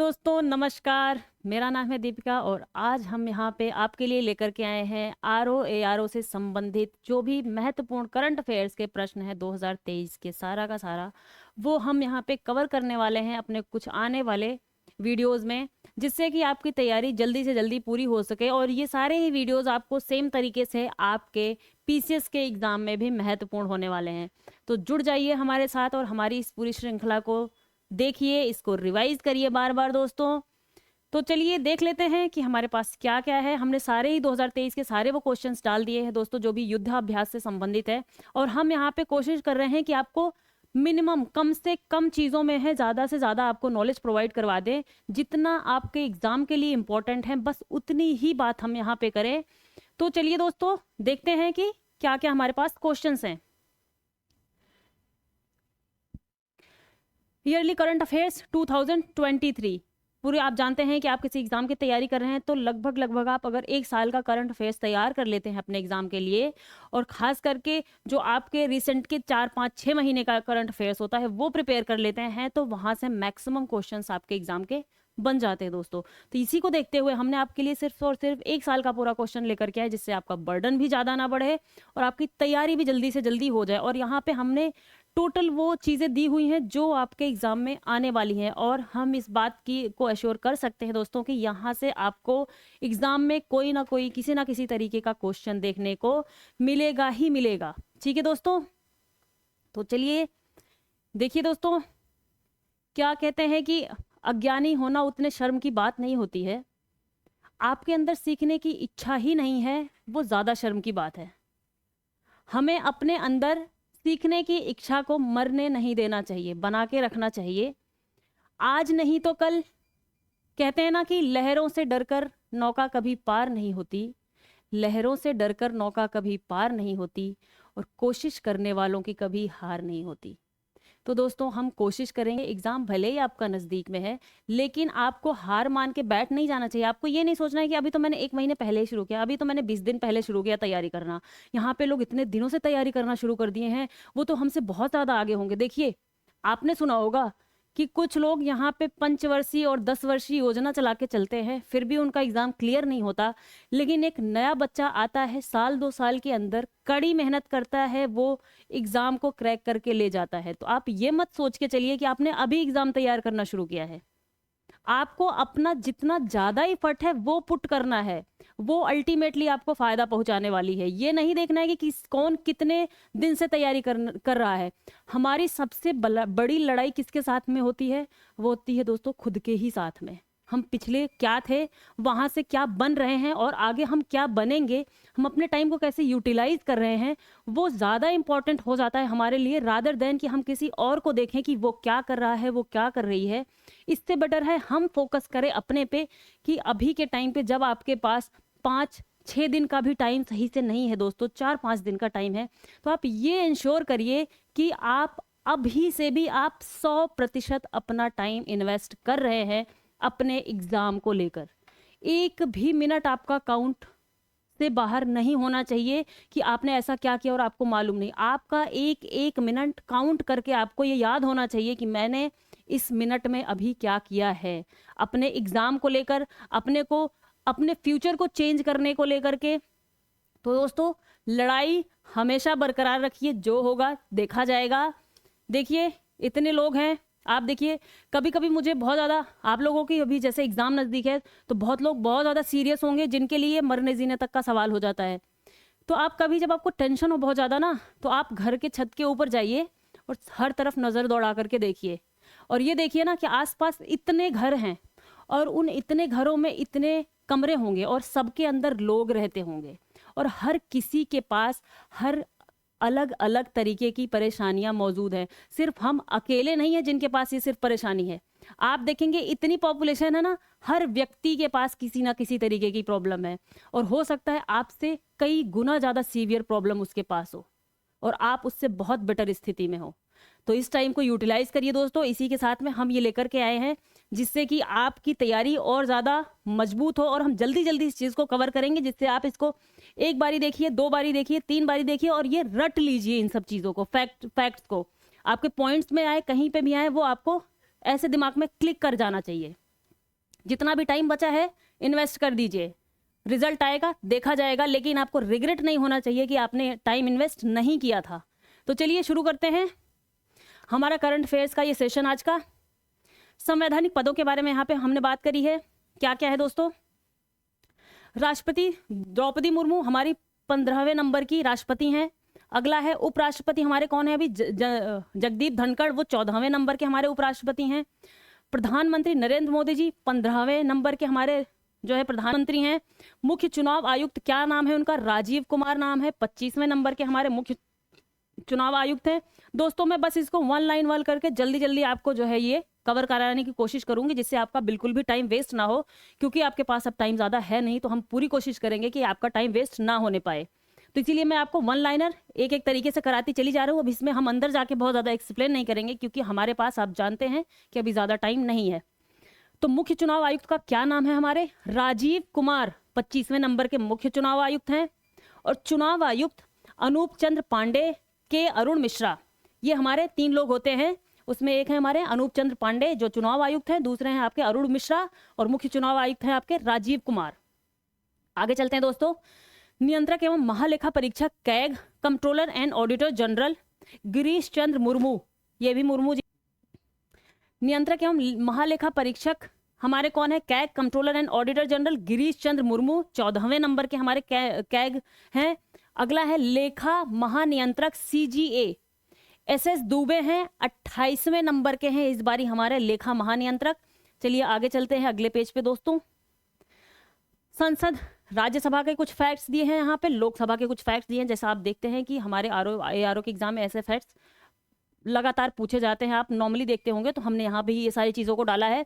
दोस्तों नमस्कार। मेरा नाम है दीपिका और आज हम यहाँ पे आपके लिए लेकर के आए हैं आरओ एआरओ से संबंधित जो भी महत्वपूर्ण करंट अफेयर्स के प्रश्न हैं 2023 के सारा का सारा वो हम यहाँ पे कवर करने वाले हैं अपने कुछ आने वाले वीडियोस में, जिससे कि आपकी तैयारी जल्दी से जल्दी पूरी हो सके। और ये सारे ही वीडियोस आपको सेम तरीके से आपके पीसीएस के एग्जाम में भी महत्वपूर्ण होने वाले हैं। तो जुड़ जाइए हमारे साथ और हमारी इस पूरी श्रृंखला को देखिए, इसको रिवाइज करिए बार बार दोस्तों। तो चलिए देख लेते हैं कि हमारे पास क्या क्या है। हमने सारे ही 2023 के सारे वो क्वेश्चंस डाल दिए हैं दोस्तों जो भी युद्धाभ्यास से संबंधित है, और हम यहाँ पे कोशिश कर रहे हैं कि आपको मिनिमम कम से कम चीज़ों में है ज़्यादा से ज़्यादा आपको नॉलेज प्रोवाइड करवा दें। जितना आपके एग्जाम के लिए इंपॉर्टेंट है बस उतनी ही बात हम यहाँ पे करें। तो चलिए दोस्तों देखते हैं कि क्या क्या हमारे पास क्वेश्चंस हैं। ईयरली करंट अफेयर्स 2023 पूरे आप जानते हैं कि आप किसी एग्जाम की तैयारी कर रहे हैं तो लगभग आप अगर एक साल का करंट अफेयर्स तैयार कर लेते हैं अपने एग्जाम के लिए, और खास करके जो आपके रिसेंट के 4-5-6 महीने का करंट अफेयर्स होता है वो प्रिपेयर कर लेते हैं, तो वहां से मैक्सिमम क्वेश्चंस आपके एग्जाम के बन जाते हैं दोस्तों। तो इसी को देखते हुए हमने आपके लिए सिर्फ और सिर्फ एक साल का पूरा क्वेश्चन लेकर के आए, जिससे आपका बर्डन भी ज़्यादा ना बढ़े और आपकी तैयारी भी जल्दी से जल्दी हो जाए। और यहाँ पे हमने टोटल वो चीज़ें दी हुई हैं जो आपके एग्जाम में आने वाली हैं, और हम इस बात की को एश्योर कर सकते हैं दोस्तों कि यहाँ से आपको एग्जाम में कोई ना कोई किसी ना किसी तरीके का क्वेश्चन देखने को मिलेगा ही मिलेगा। ठीक है दोस्तों, तो चलिए देखिए दोस्तों, क्या कहते हैं कि अज्ञानी होना उतने शर्म की बात नहीं होती है। आपके अंदर सीखने की इच्छा ही नहीं है वो ज़्यादा शर्म की बात है। हमें अपने अंदर सीखने की इच्छा को मरने नहीं देना चाहिए, बना के रखना चाहिए। आज नहीं तो कल, कहते हैं ना कि लहरों से डरकर नौका कभी पार नहीं होती, लहरों से डरकर नौका कभी पार नहीं होती, और कोशिश करने वालों की कभी हार नहीं होती। तो दोस्तों हम कोशिश करेंगे, एग्जाम भले ही आपका नज़दीक में है लेकिन आपको हार मान के बैठ नहीं जाना चाहिए। आपको ये नहीं सोचना है कि अभी तो मैंने 1 महीने पहले ही शुरू किया, अभी तो मैंने 20 दिन पहले शुरू किया तैयारी करना। यहाँ पे लोग इतने दिनों से तैयारी करना शुरू कर दिए हैं, वो तो हमसे बहुत ज़्यादा आगे होंगे। देखिए आपने सुना होगा कि कुछ लोग यहाँ पे 5 वर्षीय और 10 वर्षीय योजना चला के चलते हैं, फिर भी उनका एग्जाम क्लियर नहीं होता। लेकिन एक नया बच्चा आता है, 1-2 साल के अंदर कड़ी मेहनत करता है, वो एग्जाम को क्रैक करके ले जाता है। तो आप ये मत सोच के चलिए कि आपने अभी एग्जाम तैयार करना शुरू किया है। आपको अपना जितना ज्यादा एफर्ट है वो पुट करना है, वो अल्टीमेटली आपको फायदा पहुंचाने वाली है। ये नहीं देखना है कि कौन कितने दिन से तैयारी कर रहा है। हमारी सबसे बड़ी लड़ाई किसके साथ में होती है? वो होती है दोस्तों खुद के ही साथ में। हम पिछले क्या थे, वहां से क्या बन रहे हैं और आगे हम क्या बनेंगे, हम अपने टाइम को कैसे यूटिलाइज कर रहे हैं, वो ज़्यादा इंपॉर्टेंट हो जाता है हमारे लिए, रादर देन कि हम किसी और को देखें कि वो क्या कर रहा है, वो क्या कर रही है। इससे बेटर है हम फोकस करें अपने पे कि अभी के टाइम पे जब आपके पास 5-6 दिन का भी टाइम सही से नहीं है दोस्तों, 4-5 दिन का टाइम है, तो आप ये इंश्योर करिए कि आप अभी से भी आप 100% अपना टाइम इन्वेस्ट कर रहे हैं अपने एग्जाम को लेकर। एक भी मिनट आपका काउंट से बाहर नहीं होना चाहिए कि आपने ऐसा क्या किया और आपको मालूम नहीं। आपका एक एक मिनट काउंट करके आपको ये याद होना चाहिए कि मैंने इस मिनट में अभी क्या किया है, अपने एग्जाम को लेकर, अपने को, अपने फ्यूचर को चेंज करने को लेकर के। तो दोस्तों लड़ाई हमेशा बरकरार रखिए, जो होगा देखा जाएगा। देखिए इतने लोग हैं, आप देखिए कभी कभी मुझे बहुत ज़्यादा, आप लोगों की अभी जैसे एग्जाम नज़दीक है तो बहुत लोग बहुत ज़्यादा सीरियस होंगे जिनके लिए मरने जीने तक का सवाल हो जाता है। तो आप कभी जब आपको टेंशन हो बहुत ज़्यादा ना, तो आप घर के छत के ऊपर जाइए और हर तरफ नज़र दौड़ा करके देखिए, और ये देखिए ना कि आसपास इतने घर हैं और उन इतने घरों में इतने कमरे होंगे और सबके अंदर लोग रहते होंगे, और हर किसी के पास हर अलग अलग तरीके की परेशानियां मौजूद हैं। सिर्फ हम अकेले नहीं हैं जिनके पास ये सिर्फ परेशानी है। आप देखेंगे इतनी पॉपुलेशन है ना, हर व्यक्ति के पास किसी ना किसी तरीके की प्रॉब्लम है, और हो सकता है आपसे कई गुना ज़्यादा सीवियर प्रॉब्लम उसके पास हो और आप उससे बहुत बेटर स्थिति में हो। तो इस टाइम को यूटिलाइज करिए दोस्तों। इसी के साथ में हम ये लेकर के आए हैं जिससे कि आपकी तैयारी और ज़्यादा मजबूत हो, और हम जल्दी जल्दी इस चीज़ को कवर करेंगे जिससे आप इसको 1 बारी देखिए, 2 बारी देखिए, 3 बारी देखिए, और ये रट लीजिए इन सब चीज़ों को, फैक्ट्स को। आपके पॉइंट्स में आए, कहीं पे भी आए, वो आपको ऐसे दिमाग में क्लिक कर जाना चाहिए। जितना भी टाइम बचा है इन्वेस्ट कर दीजिए, रिजल्ट आएगा, देखा जाएगा, लेकिन आपको रिग्रेट नहीं होना चाहिए कि आपने टाइम इन्वेस्ट नहीं किया था। तो चलिए शुरू करते हैं हमारा करंट अफेयर्स का ये सेशन आज का। संवैधानिक पदों के बारे में यहाँ पे हमने बात करी है। क्या क्या है दोस्तों? राष्ट्रपति द्रौपदी मुर्मू हमारी 15वें नंबर की राष्ट्रपति हैं। अगला है उपराष्ट्रपति, हमारे कौन है अभी? जगदीप धनखड़, वो 14वें नंबर के हमारे उपराष्ट्रपति हैं। प्रधानमंत्री नरेंद्र मोदी जी 15वें नंबर के हमारे जो है प्रधानमंत्री हैं। मुख्य चुनाव आयुक्त क्या नाम है उनका? राजीव कुमार नाम है, 25वें नंबर के हमारे मुख्य चुनाव आयुक्त हैं। दोस्तों मैं बस इसको वन लाइन वाल करके जल्दी जल्दी आपको जो है ये कवर कराने की कोशिश करूंगी, जिससे आपका बिल्कुल भी टाइम वेस्ट ना हो, क्योंकि आपके पास अब टाइम ज़्यादा है नहीं, तो हम पूरी कोशिश करेंगे कि आपका टाइम वेस्ट ना होने पाए। तो इसीलिए मैं आपको वन लाइनर एक एक तरीके से कराती चली जा रही हूँ। अब इसमें हम अंदर जाके बहुत ज़्यादा एक्सप्लेन नहीं करेंगे, क्योंकि हमारे पास आप जानते हैं कि अभी ज़्यादा टाइम नहीं है। तो मुख्य चुनाव आयुक्त का क्या नाम है? हमारे राजीव कुमार 25वें नंबर के मुख्य चुनाव आयुक्त हैं। और चुनाव आयुक्त अनूप चंद्र पांडे, के अरुण मिश्रा, ये हमारे 3 लोग होते हैं। उसमें एक है हमारे अनूप चंद्र पांडे जो चुनाव आयुक्त हैं, दूसरे हैं आपके अरुण मिश्रा, और मुख्य चुनाव आयुक्त हैं आपके राजीव कुमार। आगे चलते हैं दोस्तों। नियंत्रक एवं महालेखा परीक्षक CAG, controller and auditor general Girish Chandra Murmu, ये भी मुर्मू जी। नियंत्रक एवं महालेखा परीक्षक हमारे कौन है? CAG, controller and auditor general Girish Chandra Murmu 14वें नंबर के हमारे कैग हैं। अगला है लेखा महानियंत्रक सीजीए, एसएस दुबे हैं, 28वें नंबर के हैं इस बारी हमारे लेखा महानियंत्रक। चलिए आगे चलते हैं अगले पेज पे दोस्तों। संसद राज्यसभा के कुछ फैक्ट्स दिए हैं यहाँ पे, लोकसभा के कुछ फैक्ट्स दिए हैं। जैसा आप देखते हैं कि हमारे आरओ के एग्जाम में ऐसे फैक्ट्स लगातार पूछे जाते हैं, आप नॉर्मली देखते होंगे, तो हमने यहाँ भी ये सारी चीज़ों को डाला है।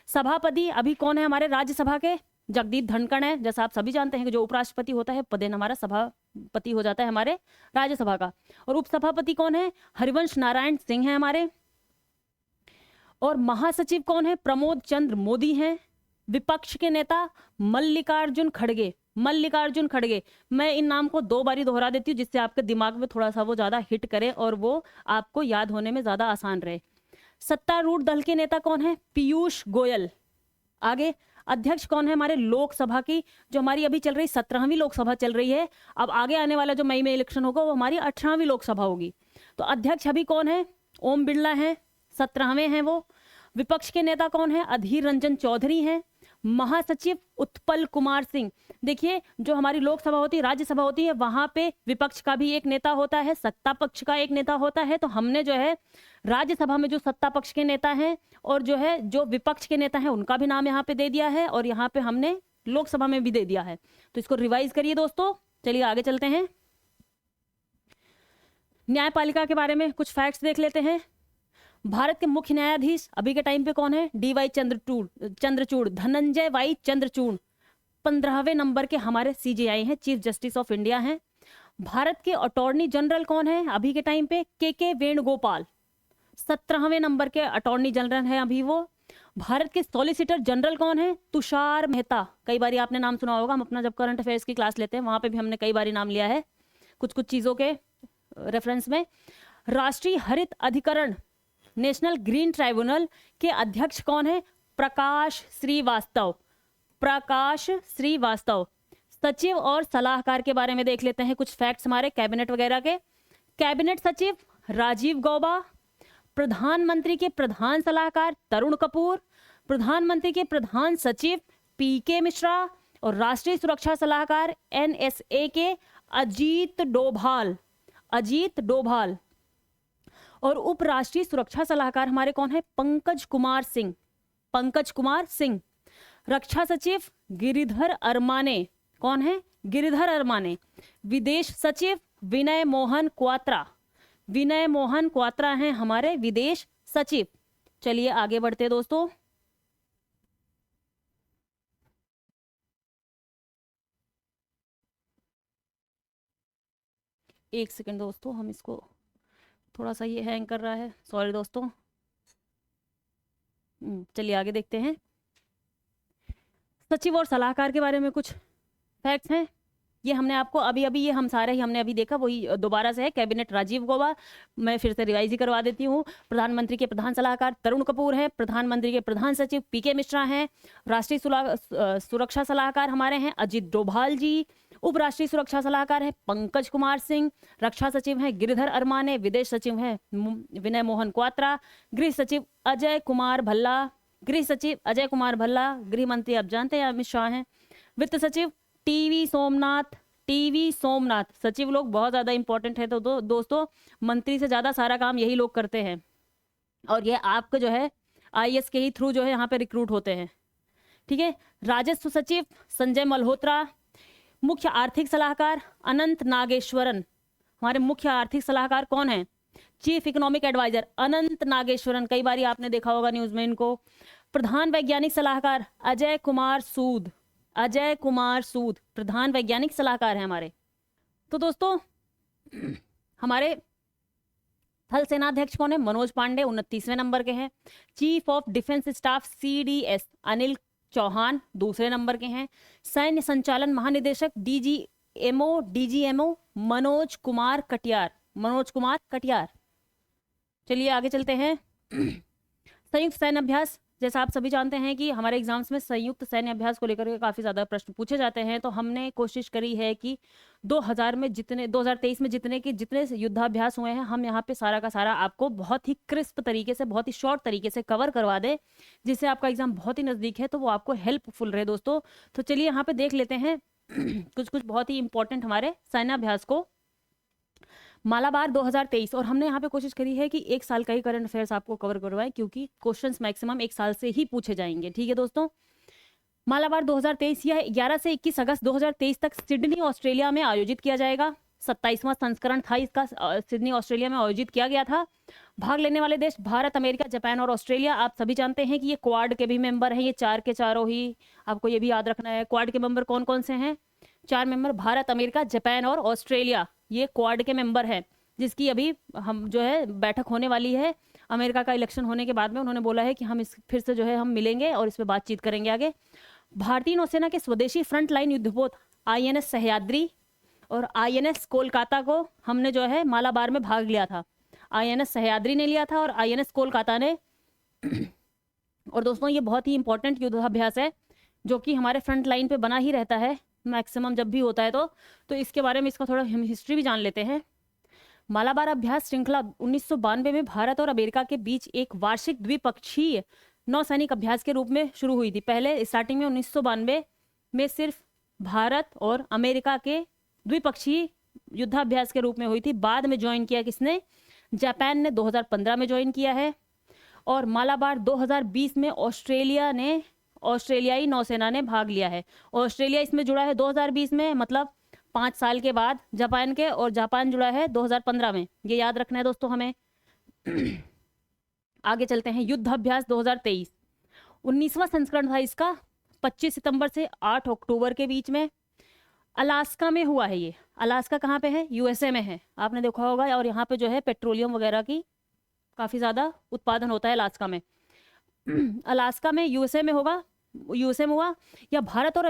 सभापति अभी कौन है हमारे राज्यसभा के? जगदीप धनखड़ है। जैसा आप सभी जानते हैं कि जो उपराष्ट्रपति होता है पदेन हमारा सभापति हो जाता है हमारे राज्यसभा का। और उपसभापति कौन है? हरिवंश नारायण सिंह है हमारे। और महासचिव कौन है? प्रमोद चंद्र मोदी हैं। विपक्ष के नेता मल्लिकार्जुन खड़गे, मल्लिकार्जुन खड़गे, मैं इन नाम को 2 बारी दोहरा देती हूँ, जिससे आपके दिमाग में थोड़ा सा वो ज्यादा हिट करे और वो आपको याद होने में ज्यादा आसान रहे। सत्तारूढ़ दल के नेता कौन है? पीयूष गोयल। आगे अध्यक्ष कौन है हमारे लोकसभा की, जो हमारी अभी चल रही 17वीं लोकसभा चल रही है। अब आगे आने वाला जो मई में इलेक्शन होगा वो हमारी 18वीं लोकसभा होगी। तो अध्यक्ष अभी कौन है? ओम बिरला है, 17वें हैं वो। विपक्ष के नेता कौन है? अधीर रंजन चौधरी हैं। महासचिव उत्पल कुमार सिंह। देखिए जो हमारी लोकसभा होती है, राज्यसभा होती है, वहां पे विपक्ष का भी एक नेता होता है, सत्ता पक्ष का एक नेता होता है। तो हमने जो है राज्यसभा में जो सत्ता पक्ष के नेता हैं और जो है जो विपक्ष के नेता हैं उनका भी नाम यहाँ पे दे दिया है, और यहाँ पे हमने लोकसभा में भी दे दिया है। तो इसको रिवाइज करिए दोस्तों। चलिए आगे चलते हैं। न्यायपालिका के बारे में कुछ फैक्ट्स देख लेते हैं। भारत के मुख्य न्यायाधीश अभी के टाइम पे कौन है? डीवाई चंद्रचूड़, धनंजय वाई चंद्रचूड़ 15वें नंबर के हमारे सीजेआई हैं, चीफ जस्टिस ऑफ इंडिया हैं। भारत के अटॉर्नी जनरल कौन है अभी के टाइम पे? के वेणुगोपाल, 17वें नंबर के अटॉर्नी जनरल हैं अभी वो। भारत के सॉलिसिटर जनरल कौन है? तुषार मेहता, कई बार आपने नाम सुना होगा, हम अपना जब करंट अफेयर्स की क्लास लेते हैं वहां पे भी हमने कई बार नाम लिया है कुछ कुछ चीजों के रेफरेंस में। राष्ट्रीय हरित अधिकरण, नेशनल ग्रीन ट्राइब्यूनल के अध्यक्ष कौन है? प्रकाश श्रीवास्तव, प्रकाश श्रीवास्तव। सचिव और सलाहकार के बारे में देख लेते हैं कुछ फैक्ट्स हमारे कैबिनेट वगैरह के। कैबिनेट सचिव राजीव गौबा, प्रधानमंत्री के प्रधान सलाहकार तरुण कपूर, प्रधानमंत्री के प्रधान सचिव पीके मिश्रा, और राष्ट्रीय सुरक्षा सलाहकार एनएसए के अजीत डोभाल, अजीत डोभाल। और उपराष्ट्रीय सुरक्षा सलाहकार हमारे कौन है? पंकज कुमार सिंह, पंकज कुमार सिंह। रक्षा सचिव गिरिधर अरमाने, कौन है? गिरिधर अरमाने। विदेश सचिव विनय मोहन क्वात्रा, विनय मोहन क्वात्रा हैं हमारे विदेश सचिव। चलिए आगे बढ़ते दोस्तों। एक सेकंड दोस्तों, हम इसको थोड़ा सा ये हैंग कर रहा है, सॉरी दोस्तों। चलिए आगे देखते हैं। सचिव और सलाहकार के बारे में कुछ फैक्ट्स हैं। ये हमने आपको अभी अभी, ये हम सारे ही हमने अभी देखा, वही दोबारा से है। कैबिनेट राजीव गौबा, मैं फिर से रिवाइज ही करवा देती हूँ। प्रधानमंत्री के प्रधान सलाहकार तरुण कपूर हैं, प्रधानमंत्री के प्रधान सचिव पीके मिश्रा हैं, राष्ट्रीय सुरक्षा सलाहकार हमारे हैं अजित डोभाल जी, उपराष्ट्रीय सुरक्षा सलाहकार है पंकज कुमार सिंह, रक्षा सचिव हैं गिरिधर अरमाने, विदेश सचिव हैं विनय मोहन क्वात्रा, गृह सचिव अजय कुमार भल्ला, गृह मंत्री आप जानते हैं अमित शाह हैं, वित्त सचिव टीवी सोमनाथ। सचिव लोग बहुत ज्यादा इंपॉर्टेंट है, तो दोस्तों मंत्री से ज्यादा सारा काम यही लोग करते हैं, और ये आपके जो है आईएएस के ही थ्रू जो है यहाँ पे रिक्रूट होते हैं, ठीक है। राजस्व सचिव संजय मल्होत्रा, मुख्य आर्थिक सलाहकार अनंत नागेश्वरन। हमारे मुख्य आर्थिक सलाहकार कौन है? चीफ इकोनॉमिक एडवाइजर अनंत नागेश्वरन, कई बार आपने देखा होगा न्यूज में इनको। प्रधान वैज्ञानिक सलाहकार अजय कुमार सूद, प्रधान वैज्ञानिक सलाहकार है हमारे। तो दोस्तों हमारे थल सेनाध्यक्ष कौन है? मनोज पांडे 29वें नंबर के हैं। Chief of defence staff CDS Anil Chauhan दूसरे नंबर के हैं। सैन्य संचालन महानिदेशक डीजीएमओ मनोज कुमार कटियार। चलिए आगे चलते हैं। संयुक्त सैन्य अभ्यास, जैसा आप सभी जानते हैं कि हमारे एग्जाम्स में संयुक्त सैन्य अभ्यास को लेकर के काफी ज्यादा प्रश्न पूछे जाते हैं, तो हमने कोशिश करी है कि 2023 में जितने युद्धाभ्यास हुए हैं, हम यहाँ पे सारा का सारा आपको बहुत ही क्रिस्प तरीके से, बहुत ही शॉर्ट तरीके से कवर करवा दें, जिससे आपका एग्जाम बहुत ही नजदीक है तो वो आपको हेल्पफुल रहे दोस्तों। तो चलिए यहाँ पे देख लेते हैं कुछ बहुत ही इंपॉर्टेंट हमारे सैन्याभ्यास को। मालाबार 2023, और हमने यहाँ पे कोशिश करी है कि एक साल का ही करंट अफेयर्स आपको कवर करवाएं, क्योंकि क्वेश्चंस मैक्सिमम एक साल से ही पूछे जाएंगे, ठीक है दोस्तों। मालाबार 2023 यह 11 से 21 अगस्त 2023 तक सिडनी ऑस्ट्रेलिया में आयोजित किया जाएगा। 27वां संस्करण था इसका, सिडनी ऑस्ट्रेलिया में आयोजित किया गया था। भाग लेने वाले देश भारत, अमेरिका, जापान और ऑस्ट्रेलिया। आप सभी जानते हैं कि ये क्वाड के भी मेंबर हैं, ये 4 के चारों ही, आपको ये भी याद रखना है। क्वाड के मेंबर कौन कौन से हैं? 4 मेंबर, भारत, अमेरिका, जापान और ऑस्ट्रेलिया, ये क्वाड के मेंबर हैं, जिसकी अभी हम जो है बैठक होने वाली है। अमेरिका का इलेक्शन होने के बाद में उन्होंने बोला है कि हम इस फिर से जो है हम मिलेंगे और इस पर बातचीत करेंगे आगे। भारतीय नौसेना के स्वदेशी फ्रंटलाइन युद्धपोत आईएनएस सह्याद्री और आईएनएस कोलकाता को हमने जो है मालाबार में भाग लिया था। आईएनएस सह्याद्री ने लिया था और आईएनएस कोलकाता ने। और दोस्तों ये बहुत ही इंपॉर्टेंट युद्धाभ्यास है, जो कि हमारे फ्रंट लाइन पे बना ही रहता है मैक्सिमम जब भी होता है, तो इसके बारे में इसका थोड़ा हम हिस्ट्री भी जान लेते हैं। मालाबार अभ्यास श्रृंखला 1992 में भारत और अमेरिका के बीच एक वार्षिक द्विपक्षीय नौसैनिक अभ्यास के रूप में शुरू हुई थी। पहले स्टार्टिंग में 1992 में सिर्फ भारत और अमेरिका के द्विपक्षीय युद्धाभ्यास के रूप में हुई थी। बाद में ज्वाइन किया किसने? जापान ने 2015 में ज्वाइन किया है। और मालाबार 2020 में ऑस्ट्रेलियाई नौसेना ने भाग लिया है। ऑस्ट्रेलिया इसमें जुड़ा है 2020 में, मतलब 5 साल के बाद जापान के, और जापान जुड़ा है 2015 में, ये याद रखना है दोस्तों हमें। आगे चलते हैं। युद्धाभ्यास 2023 19वां संस्करण था इसका, 25 सितंबर से 8 अक्टूबर के बीच में अलास्का में हुआ है। ये अलास्का कहाँ पे है? यूएसए में है, आपने देखा होगा। और यहाँ पे जो है पेट्रोलियम वगैरह की काफी ज्यादा उत्पादन होता है अलास्का में। अलास्का में यूएसए में होगा, यूएसए में हुआ। या भारत और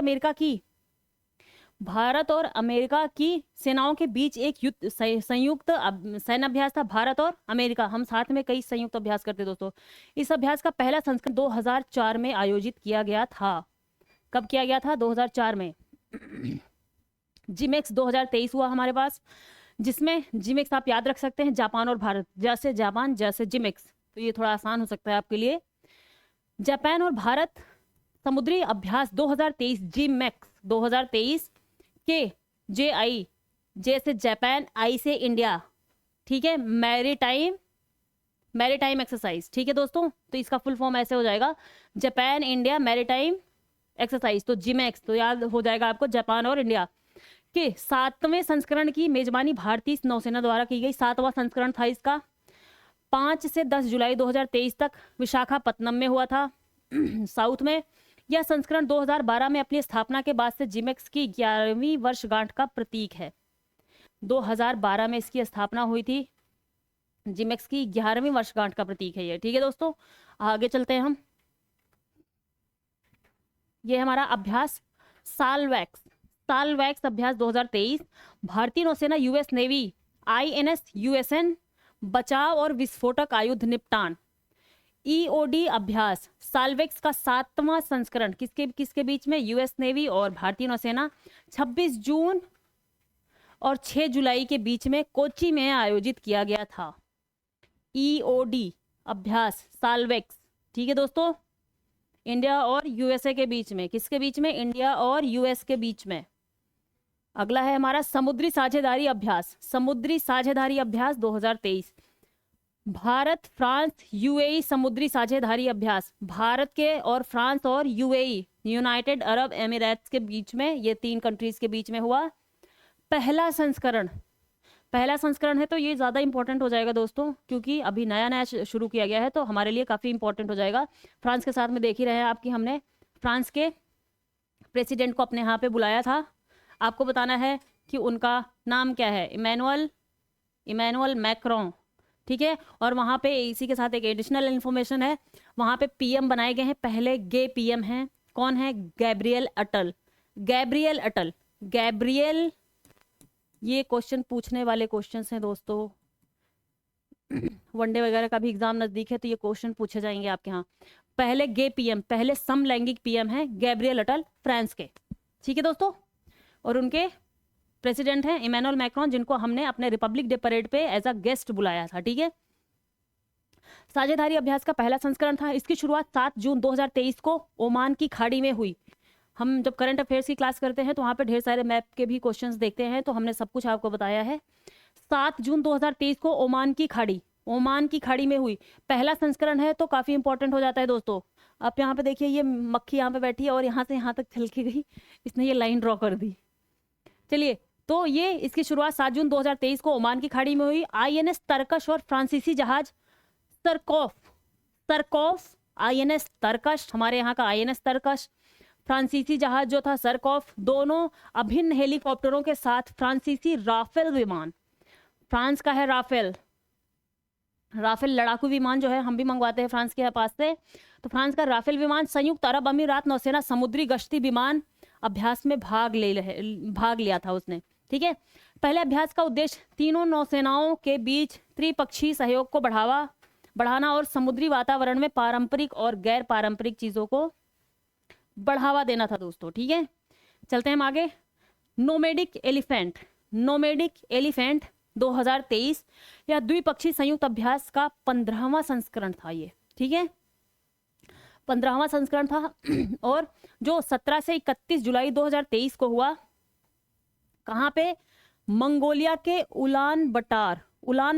अमेरिका की सेनाओं के बीच एक संयुक्त सैन्य अभ्यास था। भारत और अमेरिका, हम साथ में कई संयुक्त अभ्यास करते दोस्तों। इस अभ्यास का पहला संस्करण 2004 में आयोजित किया गया था। कब किया गया था? 2004 में। जिमेक्स 2023 हुआ हमारे पास, जिसमें जिमेक्स आप याद रख सकते हैं, जापान और भारत, जैसे जापान जैसे जिमेक्स, तो ये थोड़ा आसान हो सकता है आपके लिए। जापान और भारत समुद्री अभ्यास 2023 जिमेक्स 2023 के JI, जैसे जापान, आई से इंडिया, ठीक है, मैरीटाइम एक्सरसाइज, ठीक है दोस्तों। तो इसका फुल फॉर्म ऐसे हो जाएगा, जापान इंडिया मैरीटाइम एक्सरसाइज, तो जिमेक्स, तो याद हो जाएगा आपको जापान और इंडिया के 7वें संस्करण की मेजबानी भारतीय नौसेना द्वारा की गई। 7वां संस्करण था इसका। 5 से 10 जुलाई 2023 तक विशाखापत्तनम में हुआ था, साउथ में। यह संस्करण 2012 में अपनी स्थापना के बाद से जिमेक्स की 11वीं वर्षगांठ का प्रतीक है। 2012 में इसकी स्थापना हुई थी, जिमेक्स की 11वीं वर्षगांठ का प्रतीक है ये, ठीक है दोस्तों। आगे चलते हैं हम। ये हमारा अभ्यास सालवैक्स सालवैक्स अभ्यास 2023, भारतीय नौसेना यूएस नेवी आईएनएस यूएसएन बचाव और विस्फोटक आयुध निपटान। ईओडी अभ्यास सालवेक्स का 7वां संस्करण किसके किसके बीच में, यूएस नेवी और भारतीय नौसेना 26 जून और 6 जुलाई के बीच में कोच्चि में आयोजित किया गया था। ईओडी अभ्यास सालवेक्स, ठीक है दोस्तों, इंडिया और यूएसए के बीच में, किसके बीच में, इंडिया और यूएस के बीच में। अगला है हमारा समुद्री साझेदारी अभ्यास, समुद्री साझेदारी अभ्यास 2023, भारत फ्रांस यूएई समुद्री साझेदारी अभ्यास, भारत के और फ्रांस और यूएई यूनाइटेड अरब एमिरेट्स के बीच में, ये 3 कंट्रीज के बीच में हुआ। पहला संस्करण है तो ये ज़्यादा इंपॉर्टेंट हो जाएगा दोस्तों, क्योंकि अभी नया नया शुरू किया गया है तो हमारे लिए काफ़ी इंपॉर्टेंट हो जाएगा। फ्रांस के साथ में देख ही रहे हैं आपकी, हमने फ्रांस के प्रेसिडेंट को अपने यहाँ पे बुलाया था। आपको बताना है कि उनका नाम क्या है, इमैनुअल मैक्रों, ठीक है। और वहाँ पे इसी के साथ एक एडिशनल इन्फॉर्मेशन है, वहाँ पे पीएम बनाए गए हैं, पहले गे पीएम हैं, कौन है, गैब्रियल अटल। ये क्वेश्चन पूछने वाले क्वेश्चंस हैं दोस्तों, वनडे वगैरह का भी एग्जाम नजदीक है तो ये क्वेश्चन पूछे जाएंगे आपके यहाँ। पहले गे पीएम, पहले समलैंगिक पीएम है गैब्रियल अटल फ्रांस के, ठीक है दोस्तों। और उनके प्रेसिडेंट हैं इमैनुअल मैक्रों, जिनको हमने अपने रिपब्लिक डे परेड पे एज अ गेस्ट बुलाया था, ठीक है। साझेदारी अभ्यास का पहला संस्करण था, इसकी शुरुआत 7 जून 2023 को ओमान की खाड़ी में हुई। हम जब करंट अफेयर्स की क्लास करते हैं तो वहाँ पे ढेर सारे मैप के भी क्वेश्चंस देखते हैं, तो हमने सब कुछ आपको बताया है। 7 जून 2023 को ओमान की खाड़ी में हुई, पहला संस्करण है तो काफ़ी इंपॉर्टेंट हो जाता है दोस्तों। आप यहाँ पे देखिए, ये मक्खी यहाँ पे बैठी है और यहाँ से यहाँ तक चल के गई, इसने ये लाइन ड्रॉ कर दी। चलिए, तो ये इसकी शुरुआत 7 जून 2023 को ओमान की खाड़ी में हुई। आईएनएस तरकश और फ्रांसीसी जहाज सरकॉफ, आईएनएस तरकश, हमारे यहाँ का आईएनएस तरकश, फ्रांसीसी जहाज जो था सरकॉफ, दोनों अभिन्न हेलीकॉप्टरों के साथ फ्रांसीसी राफेल विमान, फ्रांस का है राफेल लड़ाकू विमान जो है हम भी मंगवाते हैं फ्रांस के पास से, तो फ्रांस का राफेल विमान संयुक्त अरब अमीरात नौसेना समुद्री गश्ती विमान अभ्यास में भाग लिया था उसने, ठीक है। पहले अभ्यास का उद्देश्य तीनों नौसेनाओं के बीच त्रिपक्षीय सहयोग को बढ़ाना और समुद्री वातावरण में पारंपरिक और गैर पारंपरिक चीजों को बढ़ावा देना था दोस्तों, ठीक है। चलते हैं हम आगे। नोमैडिक एलिफेंट 2023 या द्विपक्षीय संयुक्त अभ्यास का 15वां संस्करण था ये, ठीक है, 15वां संस्करण था और जो 17 से 31 जुलाई 2023 को हुआ, कहाँ पे, मंगोलिया के उलान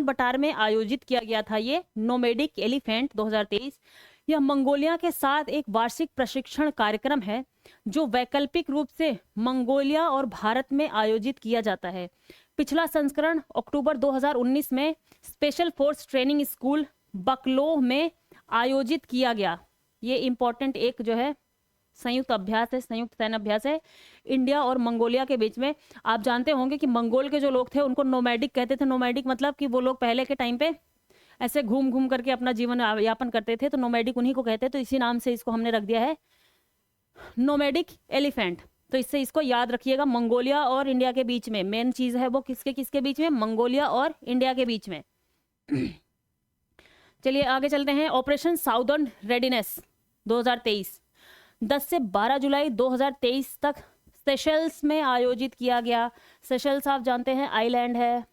बटार में आयोजित किया गया था ये नोमैडिक एलिफेंट 2023। यह मंगोलिया के साथ एक वार्षिक प्रशिक्षण कार्यक्रम है जो वैकल्पिक रूप से मंगोलिया और भारत में आयोजित किया जाता है। पिछला संस्करण अक्टूबर 2019 में special force training school Bakloh में आयोजित किया गया। ये इंपॉर्टेंट एक जो है संयुक्त अभ्यास है, संयुक्त सैन्य अभ्यास है इंडिया और मंगोलिया के बीच में। आप जानते होंगे कि मंगोल के जो लोग थे उनको नोमैडिक कहते थे। नोमैडिक मतलब कि वो लोग पहले के टाइम पे ऐसे घूम घूम करके अपना जीवन यापन करते थे, तो नोमैडिक उन्हीं को कहते हैं, तो इसी नाम से इसको हमने रख दिया है नोमैडिक एलिफेंट। तो इससे इसको याद रखिएगा, मंगोलिया और इंडिया के बीच में मेन चीज है वो किसके बीच में, मंगोलिया और इंडिया के बीच में। चलिए आगे चलते हैं। ऑपरेशन साउदर्न रेडीनेस 2023 10 से 12 जुलाई 2023 तक सेशल्स में आयोजित किया गया। सेशल्स आप जानते हैं आइलैंड है,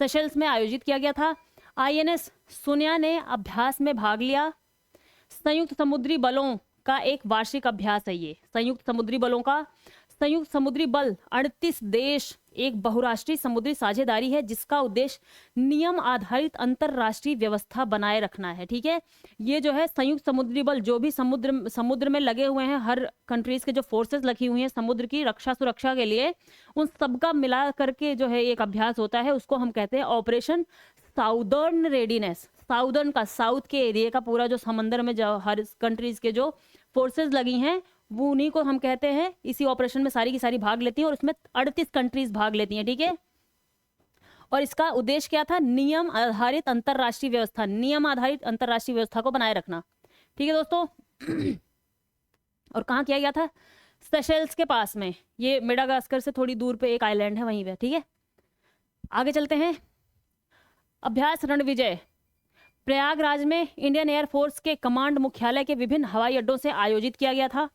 सेशल्स में आयोजित किया गया था। आईएनएस सुनिया ने अभ्यास में भाग लिया। संयुक्त समुद्री बलों का एक वार्षिक अभ्यास है ये, संयुक्त समुद्री बल 38 देश एक बहुराष्ट्रीय समुद्री साझेदारी है जिसका उद्देश्य नियम आधारित अंतरराष्ट्रीय व्यवस्था बनाए रखना है, ठीक है। ये जो है संयुक्त समुद्री बल जो भी समुद्र में लगे हुए हैं, हर कंट्रीज के जो फोर्सेस लगी हुई हैं समुद्र की सुरक्षा के लिए, उन सबका मिला करके जो है एक अभ्यास होता है, उसको हम कहते हैं ऑपरेशन साउदर्न रेडीनेस। साउदर्न का, साउथ के एरिया का पूरा जो समंदर में जो हर कंट्रीज के जो फोर्सेस लगी हैं वो उन्हीं को हम कहते हैं। इसी ऑपरेशन में सारी की सारी भाग लेती हैं और उसमें 38 कंट्रीज भाग लेती हैं, ठीक है। और इसका उद्देश्य क्या था, नियम आधारित अंतरराष्ट्रीय व्यवस्था को बनाए रखना, ठीक है दोस्तों। और कहाँ किया गया था, सेशेल्स के पास में, ये मेडागास्कर से थोड़ी दूर पे एक आइलैंड है, वहीं पे। ठीक है, आगे चलते हैं। अभ्यास रणविजय प्रयागराज में इंडियन एयरफोर्स के कमांड मुख्यालय के विभिन्न हवाई अड्डों से आयोजित किया गया था।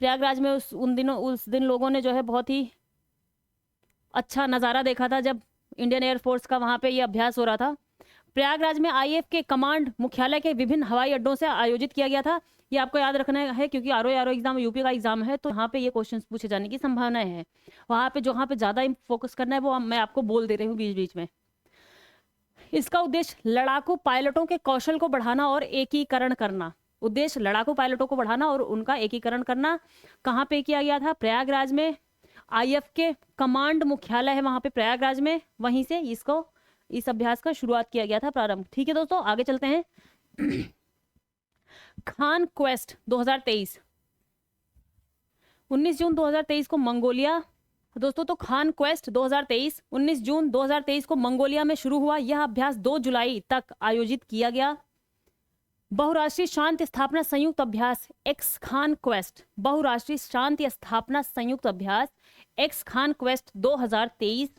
प्रयागराज में उस दिन लोगों ने जो है बहुत ही अच्छा नज़ारा देखा था जब इंडियन एयरफोर्स का वहाँ पे ये अभ्यास हो रहा था। प्रयागराज में आईएफ के कमांड मुख्यालय के विभिन्न हवाई अड्डों से आयोजित किया गया था। ये आपको याद रखना है क्योंकि आरओ एग्जाम यूपी का एग्जाम है, तो यहाँ पे ये क्वेश्चंस पूछे जाने की संभावना है। वहाँ पे जहाँ पे ज़्यादा फोकस करना है वो मैं आपको बोल दे रही हूँ बीच बीच में। इसका उद्देश्य लड़ाकू पायलटों के कौशल को बढ़ाना और एकीकरण करना। उद्देश्य लड़ाकू पायलटों को बढ़ाना और उनका एकीकरण करना। कहाँ पे किया गया था? प्रयागराज में। आईएफ के कमांड मुख्यालय है वहां पे प्रयागराज में, वहीं से इस अभ्यास का शुरुआत किया गया था, प्रारंभ। ठीक है दोस्तों, आगे चलते हैं। खान क्वेस्ट 2023 19 जून 2023 को मंगोलिया। दोस्तों तो खान क्वेस्ट 2023 19 जून 2023 को मंगोलिया में शुरू हुआ। यह अभ्यास 2 जुलाई तक आयोजित किया गया। बहुराष्ट्रीय शांति स्थापना संयुक्त अभ्यास एक्स खान क्वेस्ट, बहुराष्ट्रीय शांति स्थापना संयुक्त अभ्यास एक्स खान क्वेस्ट 2023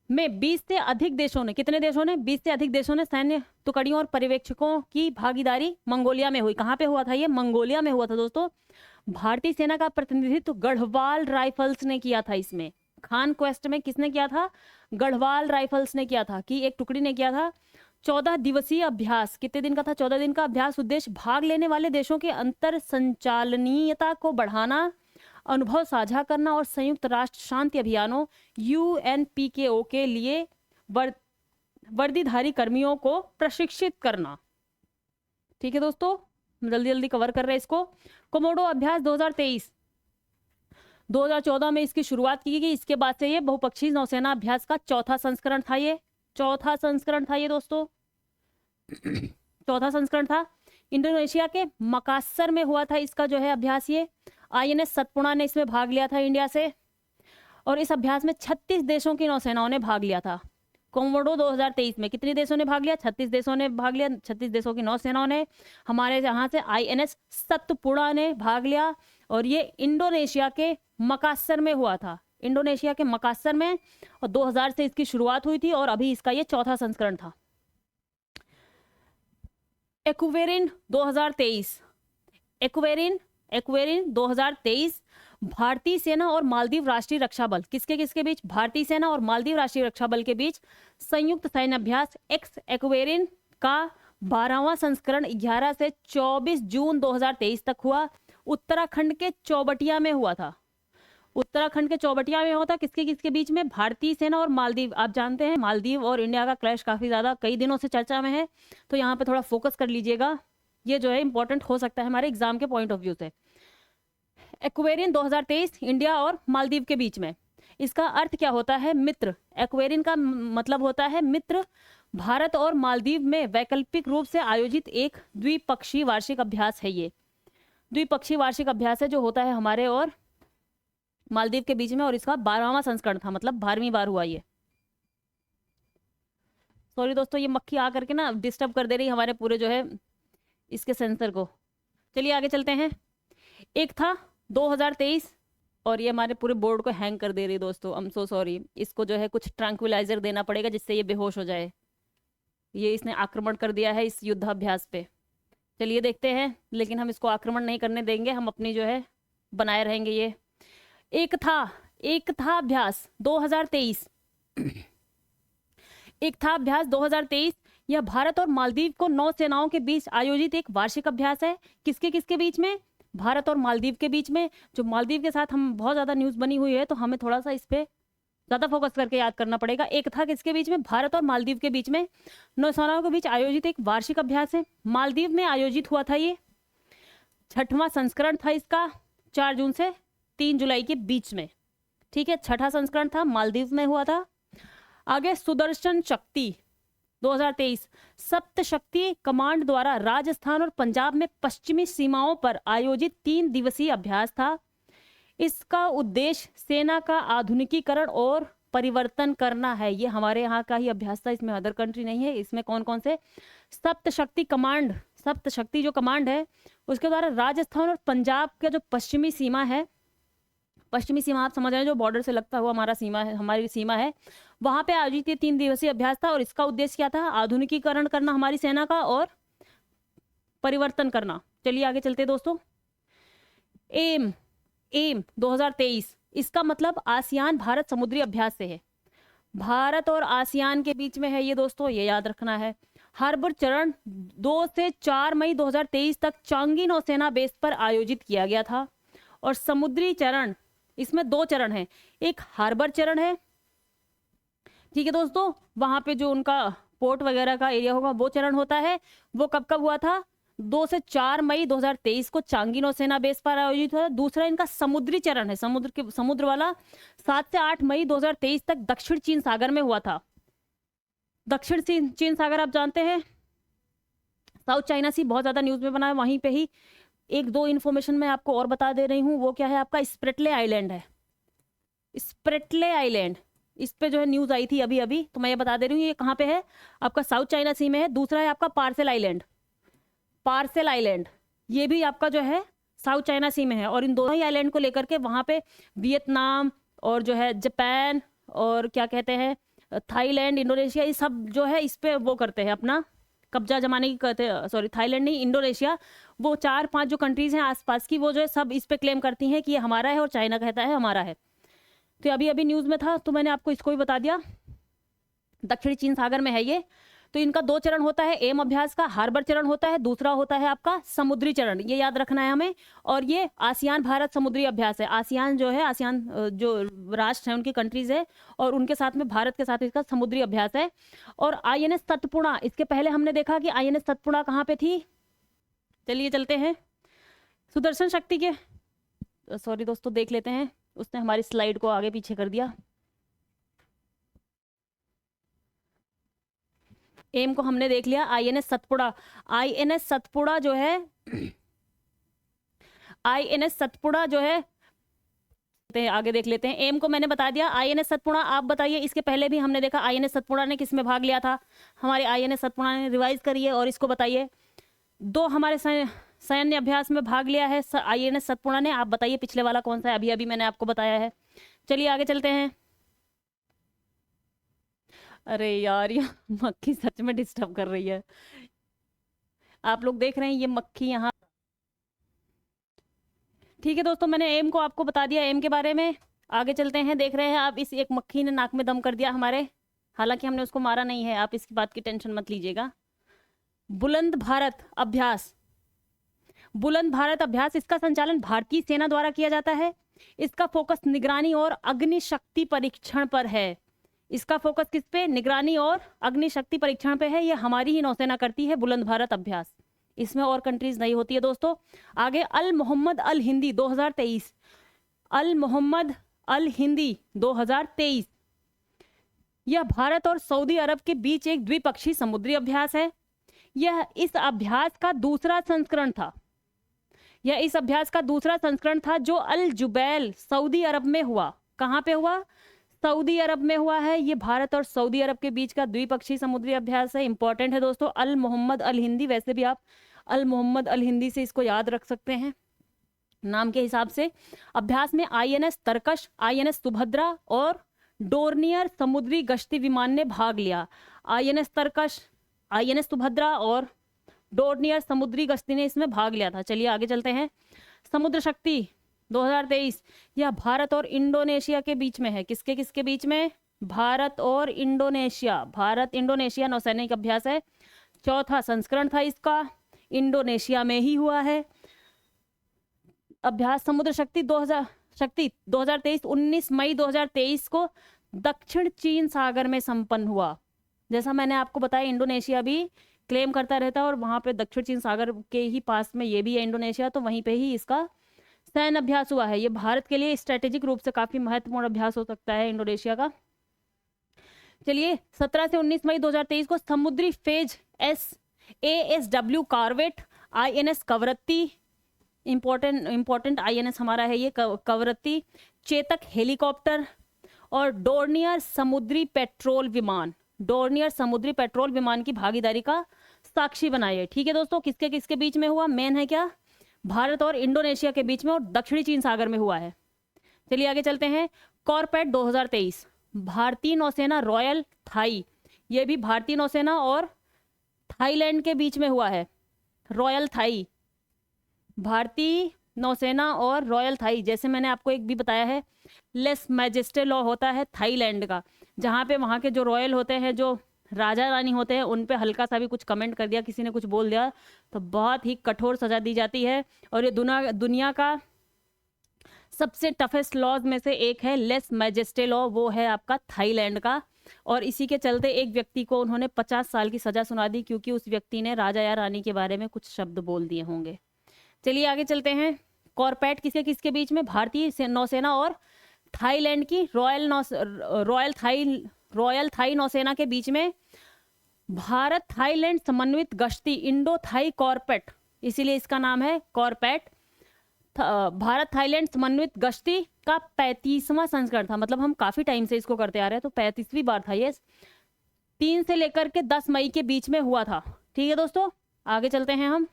में 20 से अधिक देशों ने, कितने देशों ने? 20 से अधिक देशों ने सैन्य टुकड़ियों और पर्यवेक्षकों की भागीदारी मंगोलिया में हुई। कहाँ पे हुआ था ये? मंगोलिया में हुआ था दोस्तों। भारतीय सेना का प्रतिनिधित्व गढ़वाल राइफल्स ने किया था। इसमें खान क्वेस्ट में किसने किया था? गढ़वाल राइफल्स ने किया था, कि एक टुकड़ी ने किया था। 14 दिवसीय अभ्यास, कितने दिन का था? 14 दिन का अभ्यास। उद्देश्य भाग लेने वाले देशों के अंतर संचालनीयता को बढ़ाना, अनुभव साझा करना और संयुक्त राष्ट्र शांति अभियानों UNPKO के लिए वर्दीधारी कर्मियों को प्रशिक्षित करना। ठीक है दोस्तों, जल्दी जल्दी कवर कर रहे हैं इसको। कोमोडो अभ्यास 2023 2014 में इसकी शुरुआत की गई। इसके बाद से ये बहुपक्षीय नौसेना अभ्यास का चौथा संस्करण था। ये दोस्तों चौथा संस्करण था। इंडोनेशिया के मकासर में हुआ था इसका जो है अभ्यास। ये INS सतपुड़ा ने इसमें भाग लिया था इंडिया से, और इस अभ्यास में 36 देशों की नौसेनाओं ने भाग लिया था। कोमोडो 2023 में कितने देशों ने भाग लिया? 36 देशों ने भाग लिया। 36 देशों की नौसेनाओं ने, हमारे यहाँ से INS सतपुड़ा ने भाग लिया, और ये इंडोनेशिया के मकासर में हुआ था। इंडोनेशिया के मकासर में, और 2000 से इसकी शुरुआत हुई थी, और अभी इसका ये चौथा संस्करण था। एक्वेरिन 2023 एक्वेरिन 2023 भारतीय सेना और मालदीव राष्ट्रीय रक्षा बल, किसके बीच? भारतीय सेना और मालदीव राष्ट्रीय रक्षा बल के बीच संयुक्त सैन्य अभ्यास एक्स एक्वेरिन का 12वां संस्करण 11 से 24 जून 2023 तक हुआ। उत्तराखंड के चौबटिया में हुआ था। किसके बीच में? भारतीय सेना और मालदीव। आप जानते हैं मालदीव और इंडिया का क्लैश काफी ज्यादा कई दिनों से चर्चा में है, तो यहाँ पे थोड़ा फोकस कर लीजिएगा। ये जो है इंपॉर्टेंट हो सकता है हमारे एग्जाम के पॉइंट ऑफ व्यू से। एक्वेरिन 2023 इंडिया और मालदीव के बीच में। इसका अर्थ क्या होता है? मित्र। एक्वेरिन का मतलब होता है मित्र। भारत और मालदीव में वैकल्पिक रूप से आयोजित एक द्विपक्षीय वार्षिक अभ्यास है। ये द्विपक्षीय वार्षिक अभ्यास है जो होता है हमारे और मालदीव के बीच में, और इसका 12वां संस्करण था, मतलब 12वीं बार हुआ ये। सॉरी दोस्तों, ये मक्खी आकर के ना डिस्टर्ब कर दे रही हमारे पूरे जो है इसके सेंसर को। चलिए आगे चलते हैं। एक था 2023, और ये हमारे पूरे बोर्ड को हैंग कर दे रही दोस्तों। I am so sorry. इसको जो है कुछ ट्रैंक्विलाइजर देना पड़ेगा जिससे ये बेहोश हो जाए। ये इसने आक्रमण कर दिया है इस युद्धाभ्यास पे। चलिए देखते हैं, लेकिन हम इसको आक्रमण नहीं करने देंगे, हम अपनी जो है बनाए रहेंगे। ये एक था अभ्यास 2023 यह भारत और मालदीव को नौसेनाओं के बीच आयोजित एक वार्षिक अभ्यास है। किसके बीच में? भारत और मालदीव के बीच में। जो मालदीव के साथ हम बहुत ज्यादा न्यूज बनी हुई है, तो हमें थोड़ा सा इस पे ज्यादा फोकस करके याद करना पड़ेगा। एक था किसके बीच में? भारत और मालदीव के बीच में नौसेनाओं के बीच आयोजित एक वार्षिक अभ्यास है। मालदीव में आयोजित हुआ था। ये 6वां संस्करण था इसका, 4 जून से 3 जुलाई के बीच में। ठीक है, 6ठा संस्करण था, मालदीव में हुआ था। आगे सुदर्शन शक्ति 2023 सप्त शक्ति कमांड द्वारा राजस्थान और पंजाब में पश्चिमी सीमाओं पर आयोजित 3 दिवसीय अभ्यास था। इसका उद्देश्य सेना का आधुनिकीकरण और परिवर्तन करना है। ये हमारे यहाँ का ही अभ्यास था, इसमें अदर कंट्री नहीं है। इसमें कौन कौन से? सप्त शक्ति कमांड सप्त शक्ति जो कमांड है उसके द्वारा राजस्थान और पंजाब का जो पश्चिमी सीमा है, पश्चिमी सीमा आप समझ रहे हैं, जो बॉर्डर से लगता हुआ हमारा सीमा है, हमारी सीमा है, वहां पे आयोजित ये 3 दिवसीय अभ्यास था। और इसका उद्देश्य क्या था? आधुनिकीकरण करना हमारी सेना का और परिवर्तन करना। चलिए आगे चलते दोस्तों। एम 2023, इसका मतलब आसियान भारत समुद्री अभ्यास से है। भारत और आसियान के बीच में है ये दोस्तों, ये याद रखना है। हार्बर चरण 2 से 4 मई 2023 तक चांगी नौसेना बेस पर आयोजित किया गया था। और समुद्री चरण, इसमें 2 चरण हैं, एक हार्बर चरण है, ठीक है दोस्तों, वहां पे जो उनका पोर्ट वगैरह का एरिया होगा वो चरण होता है। वो कब कब हुआ था? 2 से 4 मई 2023 को चांगी नौसेना बेस पर आयोजित हुआ। दूसरा इनका समुद्री चरण है, समुद्र वाला 7 से 8 मई 2023 तक दक्षिण चीन सागर में हुआ था। दक्षिण चीन सागर आप जानते हैं, साउथ चाइना सी बहुत ज्यादा न्यूज में बना है। वहीं पे ही 1-2 इन्फॉर्मेशन मैं आपको और बता दे रही हूँ। वो क्या है? आपका स्प्रेटले आइलैंड है, स्प्रेटले आइलैंड, इस पे जो है न्यूज आई थी अभी अभी, तो मैं ये बता दे रही हूँ ये कहाँ पे है, आपका साउथ चाइना सी में है। दूसरा है आपका पार्सेल आइलैंड, पार्सेल आइलैंड ये भी आपका जो है साउथ चाइना सी में है। और इन दोनों ही आइलैंड को लेकर के वहां पे वियतनाम और जो है जापान और क्या कहते हैं थाईलैंड, इंडोनेशिया, ये सब जो है इस पे वो करते हैं, अपना कब्जा जमाने की करते हैं। सॉरी, थाईलैंड नहीं, इंडोनेशिया, वो 4-5 जो कंट्रीज हैं आसपास की, वो जो है सब इस पे क्लेम करती हैं कि ये हमारा है, और चाइना कहता है हमारा है। तो अभी अभी न्यूज में था तो मैंने आपको इसको भी बता दिया। दक्षिणी चीन सागर में है ये। तो इनका 2 चरण होता है एम अभ्यास का, हार्बर चरण होता है, दूसरा होता है आपका समुद्री चरण, ये याद रखना है हमें। और ये आसियान भारत समुद्री अभ्यास है। आसियान जो है, आसियान जो राष्ट्र है उनकी कंट्रीज है, और उनके साथ में भारत के साथ इसका समुद्री अभ्यास है। और INS सतपुड़ा, इसके पहले हमने देखा कि INS सतपुड़ा कहाँ पे थी। चलिए चलते हैं सुदर्शन शक्ति के, सॉरी दोस्तों देख लेते हैं, उसने हमारी स्लाइड को आगे पीछे कर दिया। एम को हमने देख लिया। INS सतपुड़ा, INS सतपुड़ा जो है INS सतपुड़ा जो है, आगे देख लेते हैं। एम को मैंने बता दिया। INS सतपुड़ा आप बताइए, इसके पहले भी हमने देखा INS सतपुड़ा ने किस में भाग लिया था। हमारे INS सतपुड़ा ने रिवाइज करिए और इसको बताइए। 2 हमारे सैन्य अभ्यास में भाग लिया है INS सतपुड़ा ने। आप बताइए पिछले वाला कौन सा है, अभी अभी मैंने आपको बताया है। चलिए आगे चलते हैं। अरे यार, ये मक्खी सच में डिस्टर्ब कर रही है। आप लोग देख रहे हैं ये मक्खी यहाँ, ठीक है दोस्तों, मैंने एम को आपको बता दिया एम के बारे में। आगे चलते हैं। देख रहे हैं आप, इस एक मक्खी ने नाक में दम कर दिया हमारे, हालांकि हमने उसको मारा नहीं है, आप इसकी बात की टेंशन मत लीजिएगा। बुलंद भारत अभ्यास, बुलंद भारत अभ्यास, इसका संचालन भारतीय सेना द्वारा किया जाता है। इसका फोकस निगरानी और अग्निशक्ति परीक्षण पर है। इसका फोकस किस पे? निगरानी और अग्निशक्ति परीक्षण पे है। ये हमारी ही नौसेना करती है बुलंद भारत अभ्यास, इसमें और कंट्रीज नहीं होती है दोस्तों। आगे अल मोहम्मद अल हिंदी 2023, अल मोहम्मद अल हिंदी 2023, यह भारत और सऊदी अरब के बीच एक द्विपक्षीय समुद्री अभ्यास है। यह इस अभ्यास का दूसरा संस्करण था। यह इस अभ्यास का दूसरा संस्करण था जो अल जुबैल सऊदी अरब में हुआ। कहाँ पे हुआ? सऊदी अरब में हुआ है। ये भारत और सऊदी अरब के बीच का द्विपक्षीय समुद्री अभ्यास है। इंपॉर्टेंट है दोस्तों, अल मोहम्मद अल हिंदी। वैसे भी आप अल मोहम्मद अल हिंदी से इसको याद रख सकते हैं नाम के हिसाब से। अभ्यास में INS तरकश, INS सुभद्रा और डोर्नियर समुद्री गश्ती विमान ने भाग लिया। INS तरकश, INS सुभद्रा और डोर्नियर समुद्री गश्ती ने इसमें भाग लिया था। चलिए आगे चलते हैं। समुद्र शक्ति 2023, यह भारत और इंडोनेशिया के बीच में है। किसके किसके बीच में? भारत और इंडोनेशिया, भारत इंडोनेशिया नौसैनिक अभ्यास है। चौथा संस्करण था इसका, इंडोनेशिया में ही हुआ है अभ्यास। समुद्र शक्ति 2023 19 मई 2023 को दक्षिण चीन सागर में संपन्न हुआ। जैसा मैंने आपको बताया, इंडोनेशिया भी क्लेम करता रहता है और वहां पे दक्षिण चीन सागर के ही पास में ये भी है इंडोनेशिया, तो वहीं पे ही इसका सैन्य अभ्यास हुआ है। ये भारत के लिए स्ट्रेटेजिक रूप से काफी महत्वपूर्ण अभ्यास हो सकता है इंडोनेशिया का। चलिए 17 से 19 मई 2023 को समुद्री phase ASW corvette, INS Kavaratti, important INS हमारा है ये कवरत्ती, चेतक हेलीकॉप्टर और डोर्नियर समुद्री पेट्रोल विमान, डोर्नियर समुद्री पेट्रोल विमान की भागीदारी का साक्षी बनाई है। ठीक है दोस्तों, किसके किसके बीच में हुआ? मेन है क्या? भारत और इंडोनेशिया के बीच में और दक्षिणी चीन सागर में हुआ है। चलिए आगे चलते हैं। कॉर्पेट 2023, भारतीय नौसेना रॉयल थाई, ये भी भारतीय नौसेना और थाईलैंड के बीच में हुआ है। रॉयल थाई, भारतीय नौसेना और रॉयल थाई, जैसे मैंने आपको एक भी बताया है, लेस मैजेस्टे लॉ होता है थाईलैंड का, जहाँ पे वहाँ के जो रॉयल होते हैं, जो राजा रानी होते हैं, उन पे हल्का सा भी कुछ कमेंट कर दिया, किसी ने कुछ बोल दिया, तो बहुत ही कठोर सजा दी जाती है। और ये दुनिया का सबसे टफेस्ट लॉज में से एक है लेस मैजेस्टे लॉ, वो है आपका थाईलैंड का। और इसी के चलते एक व्यक्ति को उन्होंने 50 साल की सजा सुना दी, क्योंकि उस व्यक्ति ने राजा या रानी के बारे में कुछ शब्द बोल दिए होंगे। चलिए आगे चलते हैं। कॉर्पेट किसके किसके बीच में? भारतीय नौसेना और थाईलैंड की रॉयल थाई नौसेना के बीच में। भारत थाईलैंड समन्वित गश्ती इंडो थाई कॉर्पेट, इसीलिए इसका नाम है कॉर्पेट। भारत थाईलैंड समन्वित गश्ती का 35वां संस्करण था, मतलब हम काफी टाइम से इसको करते आ रहे हैं, तो 35वीं बार था ये। 3 से लेकर के 10 मई के बीच में हुआ था। ठीक है दोस्तों, आगे चलते हैं हम।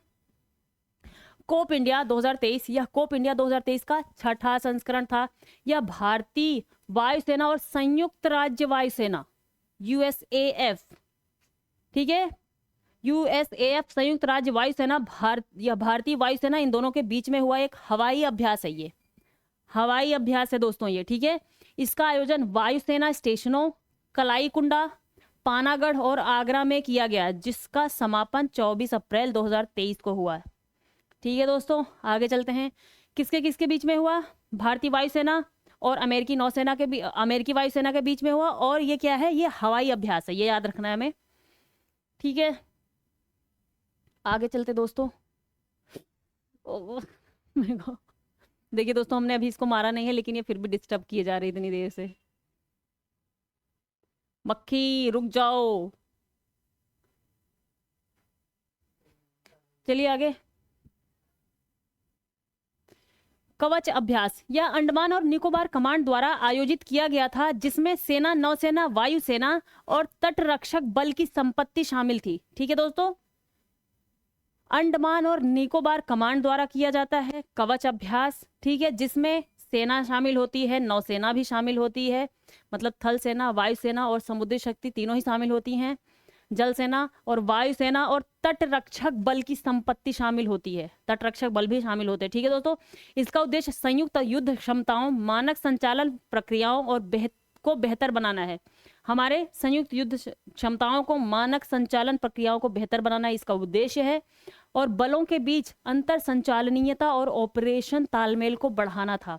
कोप इंडिया 2023, यह कोप इंडिया 2023 का 6ठा संस्करण था। यह भारतीय वायुसेना और संयुक्त राज्य वायुसेना USAF, ठीक है, USAF संयुक्त राज्य वायुसेना या भारतीय वायुसेना, इन दोनों के बीच में हुआ एक हवाई अभ्यास है। ये हवाई अभ्यास है दोस्तों ये, ठीक है। इसका आयोजन वायुसेना स्टेशनों कलाईकुंडा, पानागढ़ और आगरा में किया गया, जिसका समापन 24 अप्रैल 2023 को हुआ है। ठीक है दोस्तों, आगे चलते हैं। किसके किसके बीच में हुआ? भारतीय वायुसेना और अमेरिकी वायुसेना के बीच में हुआ। और ये क्या है? ये हवाई अभ्यास है, ये याद रखना है हमें। ठीक है, आगे चलते दोस्तों। देखिए दोस्तों, हमने अभी इसको मारा नहीं है, लेकिन ये फिर भी डिस्टर्ब किए जा रहे इतनी देर से। मक्खी रुक जाओ। चलिए आगे। कवच अभ्यास, यह अंडमान और निकोबार कमांड द्वारा आयोजित किया गया था, जिसमें सेना, नौसेना, वायुसेना और तटरक्षक बल की संपत्ति शामिल थी। ठीक है दोस्तों, अंडमान और निकोबार कमांड द्वारा किया जाता है कवच अभ्यास, ठीक है, जिसमें सेना शामिल होती है, नौसेना भी शामिल होती है, मतलब थल सेना, वायुसेना और समुद्री शक्ति तीनों ही शामिल होती हैं, जल सेना और वायुसेना और तटरक्षक बल की संपत्ति शामिल होती है, तटरक्षक बल भी शामिल होते हैं। ठीक है दोस्तों, इसका उद्देश्य संयुक्त युद्ध क्षमताओं, मानक संचालन प्रक्रियाओं और को बेहतर बनाना है। हमारे संयुक्त युद्ध क्षमताओं को, मानक संचालन प्रक्रियाओं को बेहतर बनाना इसका उद्देश्य है, और बलों के बीच अंतर संचालनीयता और ऑपरेशन तालमेल को बढ़ाना था।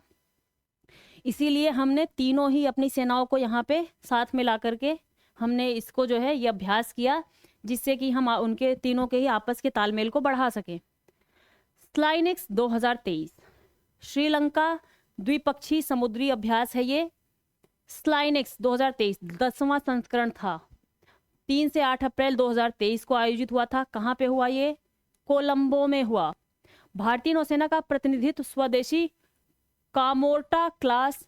इसीलिए हमने तीनों ही अपनी सेनाओं को यहाँ पे साथ में ला करके हमने इसको जो है ये अभ्यास किया, जिससे कि हम उनके तीनों के ही आपस के तालमेल को बढ़ा सकें। स्लाइनेक्स 2023, श्रीलंका द्विपक्षीय समुद्री अभ्यास है ये। स्लाइनेक्स 2023 10वां संस्करण था। 3 से 8 अप्रैल 2023 को आयोजित हुआ था। कहाँ पे हुआ ये? कोलंबो में हुआ। भारतीय नौसेना का प्रतिनिधित्व स्वदेशी Kamorta class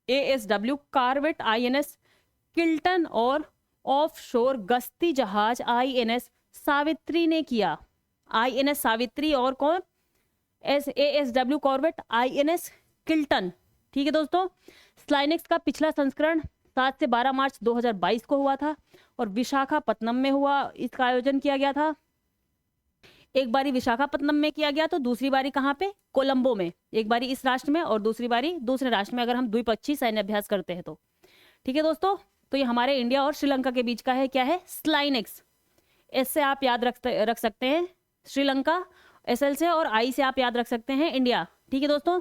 ASW corvette INS Kiltan और ऑफशोर गश्ती जहाज INS सावित्री ने किया। INS सावित्री और कौन? ASW corvette INS Kiltan. ठीक है दोस्तों, स्लाइनेक्स का पिछला संस्करण 7 से 12 मार्च 2022 को हुआ था और विशाखापत्तनम में हुआ, इसका आयोजन किया गया था। एक बारी विशाखापत्तनम में किया गया, तो दूसरी बारी कहाँ पे? कोलंबो में। एक बारी इस राष्ट्र में और दूसरी बारी दूसरे राष्ट्र में, अगर हम द्विपक्षीय सैन्य अभ्यास करते हैं तो। ठीक है दोस्तों, तो ये हमारे इंडिया और श्रीलंका के बीच का है। क्या है? स्लाइनेक्स। एस से आप याद रख सकते हैं श्रीलंका, SL से, और I से आप याद रख सकते हैं इंडिया। ठीक है दोस्तों।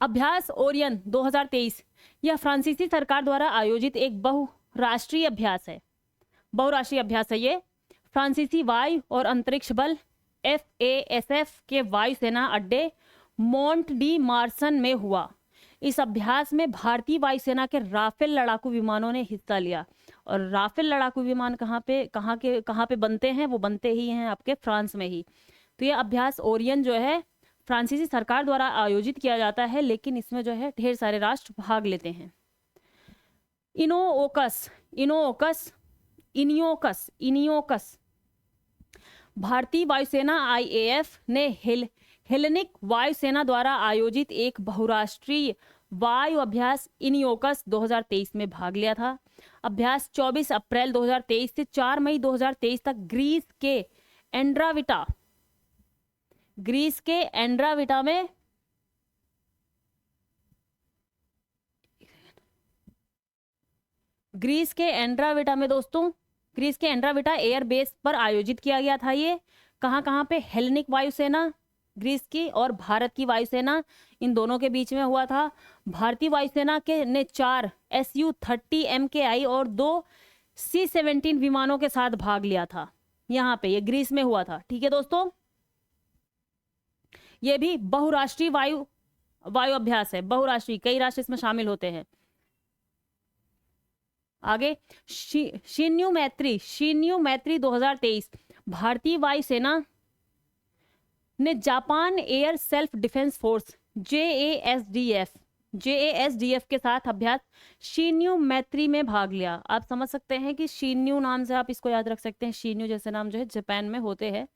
अभ्यास ओरियन 2023, यह फ्रांसीसी सरकार द्वारा आयोजित एक बहुराष्ट्रीय अभ्यास है। ये फ्रांसीसी वायु और अंतरिक्ष बल FASF के वायुसेना अड्डे मोंट डी मार्सन में हुआ। इस अभ्यास में भारतीय वायुसेना के राफेल लड़ाकू विमानों ने हिस्सा लिया। और राफेल लड़ाकू विमान कहाँ पे बनते हैं? वो बनते ही हैं आपके फ्रांस में ही। तो ये अभ्यास ओरियन जो है फ्रांसीसी सरकार द्वारा आयोजित किया जाता है, लेकिन इसमें जो है ढेर सारे राष्ट्र भाग लेते हैं। इनोओकस इनोओकस इनियोकस इनियोकस भारतीय वायुसेना आईएएफ ने हेलेनिक वायुसेना द्वारा आयोजित एक बहुराष्ट्रीय वायु अभ्यास इनियोकस 2023 में भाग लिया था। अभ्यास 24 अप्रैल 2023 से 4 मई 2023 तक ग्रीस के एंड्राविटा में दोस्तों ग्रीस के एंड्राविटा एयर बेस पर आयोजित किया गया था। ये कहाँ पे, हेलेनिक वायुसेना ग्रीस की और भारत की वायुसेना, इन दोनों के बीच में हुआ था। भारतीय वायुसेना के ने 4 Su-30 MKI और 2 C-17 विमानों के साथ भाग लिया था। यहाँ पे ये ग्रीस में हुआ था। ठीक है दोस्तों, ये भी बहुराष्ट्रीय वायु अभ्यास है। बहुराष्ट्रीय, कई राष्ट्र इसमें शामिल होते हैं। आगे शिन्यू मैत्री 2023 भारतीय वायुसेना ने Japan air self defence force JASDF के साथ अभ्यास शिन्यू मैत्री में भाग लिया। आप समझ सकते हैं कि शिन्यू नाम से आप इसको याद रख सकते हैं। शिन्यू जैसे नाम जो है जापान में होते हैं।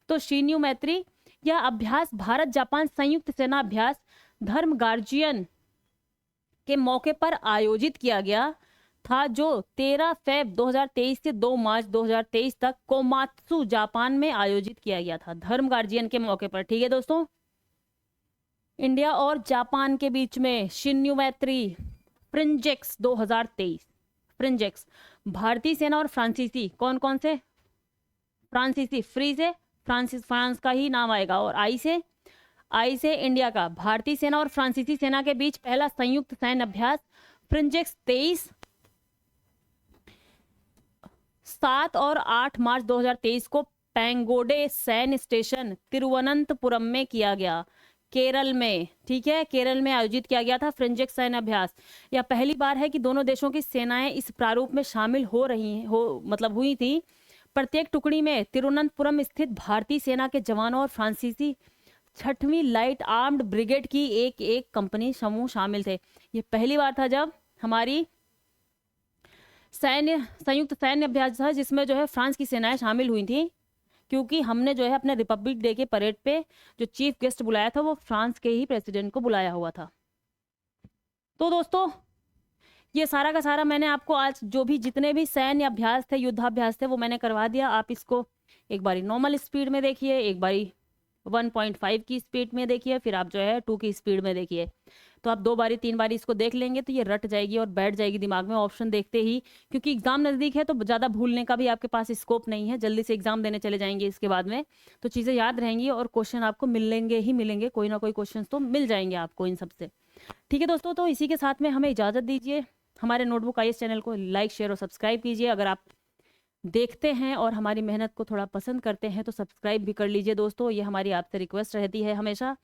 तो शिन्यू मैत्री यह अभ्यास भारत जापान संयुक्त सेना अभ्यास धर्म गार्जियन के मौके पर आयोजित किया गया था, जो 13 फरवरी 2023 से 2 मार्च 2023 तक कोमात्सु जापान में आयोजित किया गया था, धर्म गार्जियन के मौके पर। ठीक है दोस्तों, इंडिया और जापान के बीच में शिन्यू मैत्री फ्रिंजेक्स 2023। फ्रिंजेक्स भारतीय सेना और फ्रांसीसी, कौन से, फ्रांसीसी, फ्री से फ्रांस का ही नाम आएगा, और आई से इंडिया का, भारतीय सेना और फ्रांसीसी सेना के बीच पहला संयुक्त सैन्य अभ्यास फ्रिंजेक्स 23 7 और 8 मार्च 2023 को पैंगोडे सैन्य स्टेशन तिरुवनंतपुरम में किया गया, केरल में। ठीक है, केरल में आयोजित किया गया था फ्रिंजेक्स सैन्य अभ्यास। यह पहली बार है कि दोनों देशों की सेनाएं इस प्रारूप में शामिल हुई थी। प्रत्येक टुकड़ी में तिरुवनंतपुरम स्थित भारतीय सेना के जवानों और फ्रांसीसी 6वीं लाइट आर्म्ड ब्रिगेड की एक कंपनी समूह शामिल थे। ये पहली बार था जब हमारी संयुक्त सैन्य अभ्यास था जिसमें जो है फ्रांस की सेनाएं शामिल हुई थी, क्योंकि हमने जो है अपने रिपब्लिक डे के परेड पे जो चीफ गेस्ट बुलाया था वो फ्रांस के ही प्रेसिडेंट को बुलाया हुआ था। तो दोस्तों, ये सारा का सारा मैंने आपको आज जो भी जितने भी सैन्य अभ्यास थे, युद्धाभ्यास थे, वो मैंने करवा दिया। आप इसको एक बारी नॉर्मल स्पीड में देखिए, एक बारी 1.5 की स्पीड में देखिए, फिर आप जो है 2 की स्पीड में देखिए। तो आप 2 बारी 3 बारी इसको देख लेंगे तो ये रट जाएगी और बैठ जाएगी दिमाग में ऑप्शन देखते ही, क्योंकि एग्जाम नज़दीक है तो ज़्यादा भूलने का भी आपके पास स्कोप नहीं है। जल्दी से एग्जाम देने चले जाएंगे इसके बाद में, तो चीज़ें याद रहेंगी और क्वेश्चन आपको मिलेंगे, कोई ना कोई क्वेश्चन तो मिल जाएंगे आपको इन सबसे। ठीक है दोस्तों, तो इसी के साथ में हमें इजाज़त दीजिए। हमारे नोटबुक आईएएस चैनल को लाइक, शेयर और सब्सक्राइब कीजिए। अगर आप देखते हैं और हमारी मेहनत को थोड़ा पसंद करते हैं तो सब्सक्राइब भी कर लीजिए दोस्तों, ये हमारी आपसे रिक्वेस्ट रहती है हमेशा।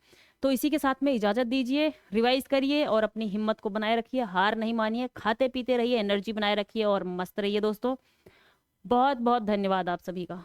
तो इसी के साथ में इजाज़त दीजिए। रिवाइज करिए और अपनी हिम्मत को बनाए रखिए, हार नहीं मानिए, खाते पीते रहिए, एनर्जी बनाए रखिए और मस्त रहिए दोस्तों। बहुत बहुत धन्यवाद आप सभी का।